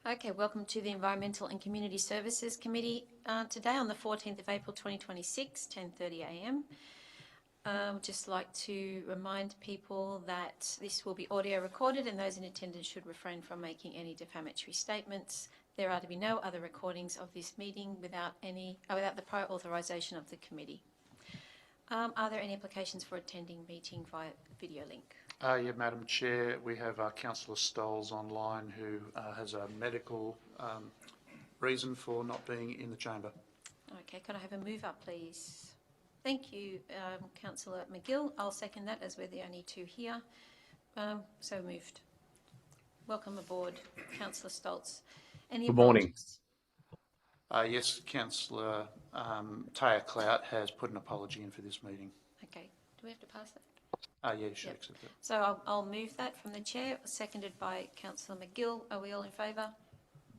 Okay, welcome to the Environmental and Community Services Committee today on the 14th of April 2026, 10:30 a.m. Just like to remind people that this will be audio recorded and those in attendance should refrain from making any defamatory statements. There are to be no other recordings of this meeting without the prior authorisation of the committee. Are there any applications for attending meeting via video link? Yeah, Madam Chair, we have Councillor Stolz online who has a medical reason for not being in the chamber. Okay, could I have a move up, please? Thank you, Councillor McGill. I'll second that as we're the only two here. So moved. Welcome aboard, Councillor Stolz. Any Good morning. apologies? Yes, Councillor Taya Clout has put an apology in for this meeting. Okay, do we have to pass that? Yeah, you should accept it. So I'll move that from the chair, seconded by Councillor McGill. Are we all in favour?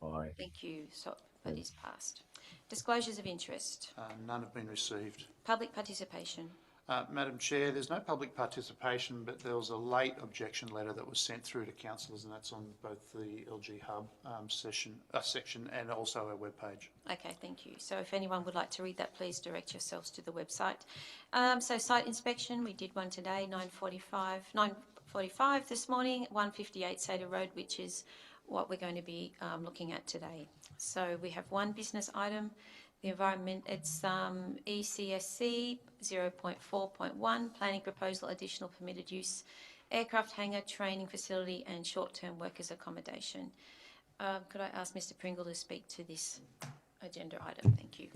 Aye. Thank you. So that is passed. Disclosures of interest. None have been received. Public participation. Madam Chair, there's no public participation, but there was a late objection letter that was sent through to councillors, and that's on both the LG Hub section and also our webpage. Okay, thank you. So if anyone would like to read that, please direct yourselves to the website. So site inspection, we did one today, 9:45 this morning, 158 Seder Road, which is what we're going to be looking at today. So we have one business item. The environment, it's ECSC 0.4.1, planning proposal, additional permitted use, aircraft hangar, training facility and short-term workers accommodation. Could I ask Mr Pringle to speak to this agenda item? Thank you.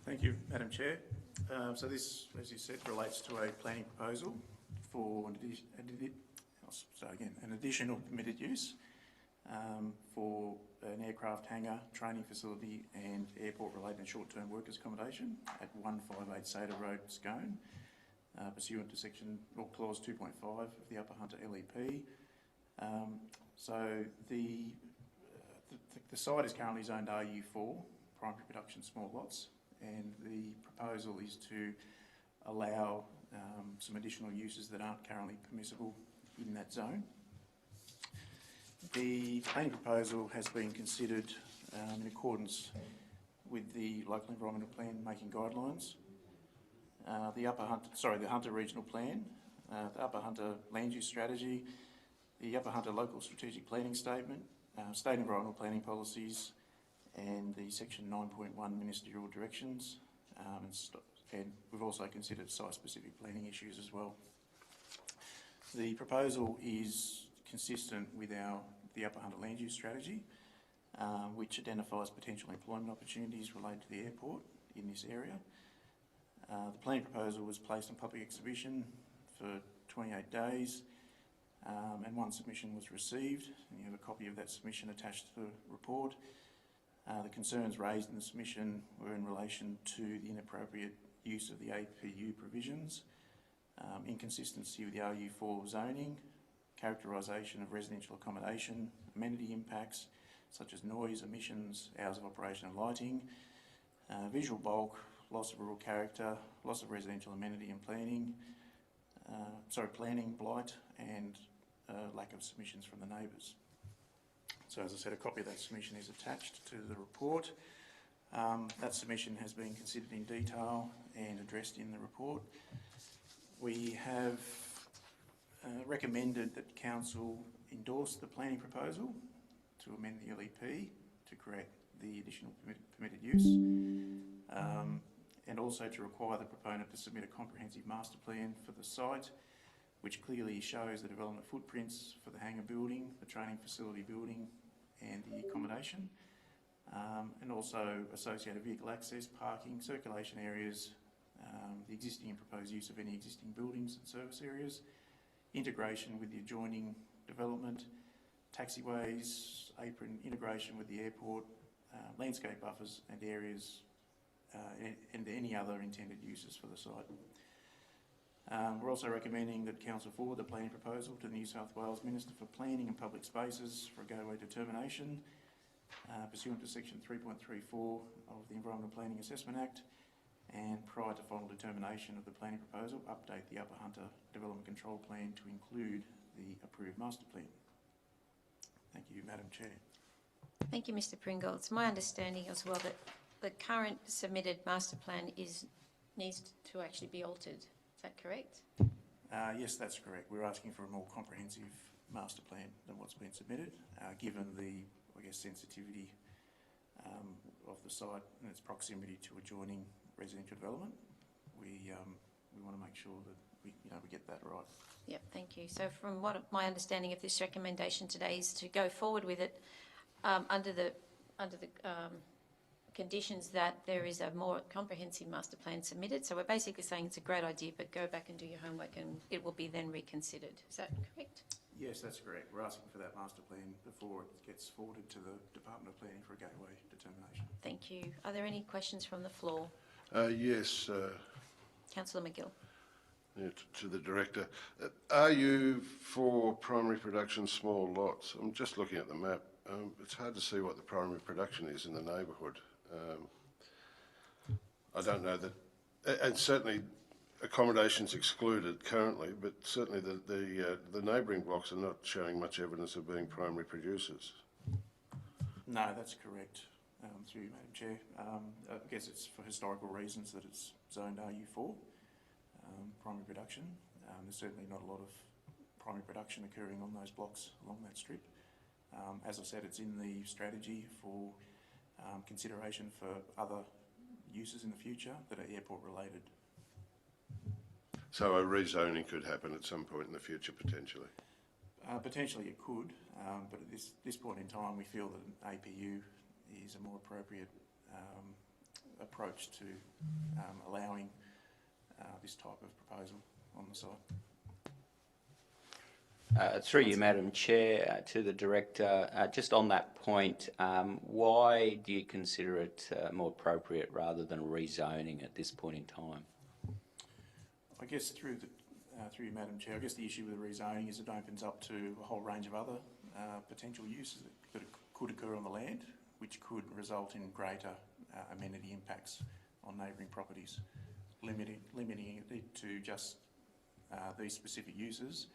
Thank you, Madam Chair. So this, as you said, relates to a planning proposal for an additional permitted use for an aircraft hangar, training facility and airport-related short-term workers accommodation at 158 Seder Road, Scone, pursuant to section or clause 2.5 of the Upper Hunter LEP. So the site is currently zoned RU4, primary production small lots, and the proposal is to allow some additional uses that aren't currently permissible in that zone. The planning proposal has been considered in accordance with the local environmental plan making guidelines, the Hunter Regional Plan, the Upper Hunter Land Use Strategy, the Upper Hunter Local Strategic Planning Statement, State Environmental Planning Policies, and the Section 9.1 Ministerial Directions, and we've also considered site-specific planning issues as well. The proposal is consistent with the Upper Hunter Land Use Strategy, which identifies potential employment opportunities related to the airport in this area. The planning proposal was placed on public exhibition for 28 days, and one submission was received, and you have a copy of that submission attached to the report. The concerns raised in the submission were in relation to the inappropriate use of the APU provisions, inconsistency with the RU4 zoning, characterisation of residential accommodation, amenity impacts such as noise, emissions, hours of operation and lighting, visual bulk, loss of rural character, loss of residential amenity and planning, blight, and lack of submissions from the neighbours. So as I said, a copy of that submission is attached to the report. That submission has been considered in detail and addressed in the report. We have recommended that Council endorse the planning proposal to amend the LEP to create the additional permitted use, and also to require the proponent to submit a comprehensive master plan for the site, which clearly shows the development footprints for the hangar building, the training facility building and the accommodation, and also associated vehicle access, parking, circulation areas, the existing and proposed use of any existing buildings and service areas, integration with the adjoining development, taxiways, apron integration with the airport, landscape buffers and areas, and any other intended uses for the site. We're also recommending that Council forward the planning proposal to the New South Wales Minister for Planning and Public Spaces for a go-away determination, pursuant to section 3.34 of the Environmental Planning Assessment Act, and prior to final determination of the planning proposal, update the Upper Hunter Development Control Plan to include the approved master plan. Thank you, Madam Chair. Thank you, Mr Pringle. It's my understanding as well that the current submitted master plan needs to actually be altered. Is that correct? Yes, that's correct. We're asking for a more comprehensive master plan than what's been submitted, given the, I guess, sensitivity of the site and its proximity to adjoining residential development. We want to make sure that we get that right. Yep, thank you. So from what my understanding of this recommendation today is to go forward with it under the conditions that there is a more comprehensive master plan submitted. So we're basically saying it's a great idea, but go back and do your homework and it will be then reconsidered. Is that correct? Yes, that's correct. We're asking for that master plan before it gets forwarded to the Department of Planning for a gateway determination. Thank you. Are there any questions from the floor? Yes, Councillor McGill. to the director. Are you for primary production small lots? I'm just looking at the map. It's hard to see what the primary production is in the neighbourhood. I don't know that, and certainly accommodation's excluded currently, but certainly the neighbouring blocks are not showing much evidence of being primary producers. No, that's correct. Through you, Madam Chair. I guess it's for historical reasons that it's zoned RU4, primary production. There's certainly not a lot of primary production occurring on those blocks along that strip. As I said, it's in the strategy for consideration for other uses in the future that are airport related. So a rezoning could happen at some point in the future, potentially? Potentially it could, but at this point in time we feel that an APU is a more appropriate approach to allowing this type of proposal on the site. Through you, Madam Chair, to the Director, just on that point, why do you consider it more appropriate rather than rezoning at this point in time? I guess through you, Madam Chair, I guess the issue with the rezoning is it opens up to a whole range of other potential uses that could occur on the land, which could result in greater amenity impacts on neighbouring properties. Limiting it to just these specific uses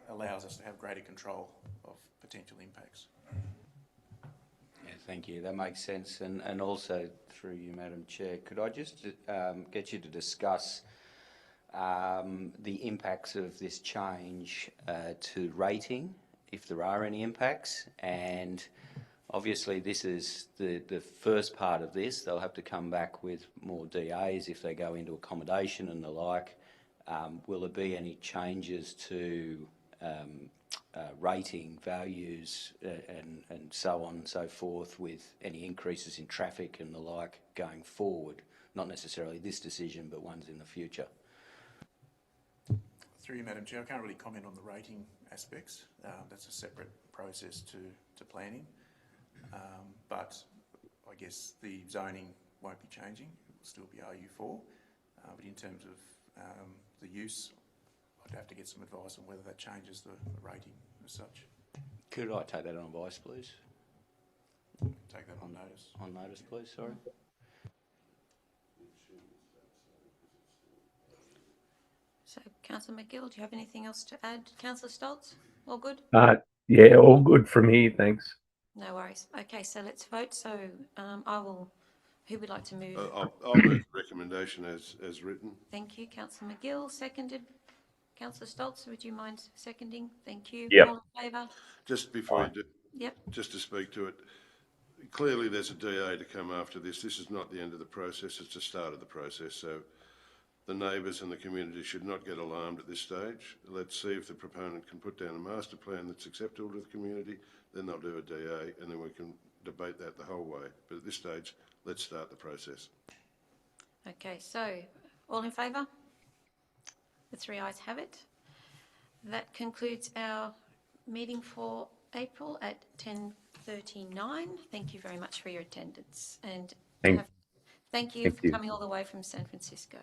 allows us to have greater control of potential impacts. Yeah, thank you. That makes sense. And also, through you, Madam Chair, could I just get you to discuss the impacts of this change to rating, if there are any impacts? And obviously this is the first part of this. They'll have to come back with more DAs if they go into accommodation and the like. Will there be any changes to rating values and so on and so forth, with any increases in traffic and the like going forward? Not necessarily this decision, but ones in the future. Through you, Madam Chair, I can't really comment on the rating aspects. That's a separate process to planning. But I guess the zoning won't be changing. It will still be RU4. But in terms of the use, I'd have to get some advice on whether that changes the rating as such. Could I take that on advice, please? Take that on notice. On notice, please, sorry. So, Councillor McGill, do you have anything else to add? Councillor Stoltz, all good? Yeah, all good from here, thanks. No worries. Okay, so let's vote. So who would like to move? I'll move the recommendation as written. Thank you, Councillor McGill. Seconded. Councillor Stoltz, would you mind seconding? Thank you. Yep. All in favour? Just before you do, Yep. just to speak to it, clearly there's a DA to come after this. This is not the end of the process, it's the start of the process. So the neighbours and the community should not get alarmed at this stage. Let's see if the proponent can put down a master plan that's acceptable to the community, then they'll do a DA and then we can debate that the whole way. But at this stage, let's start the process. Okay, so all in favour? The 3 ayes have it. That concludes our meeting for April at 10:39. Thank you very much for your attendance, and Thank thank you Thank for you. coming all the way from San Francisco.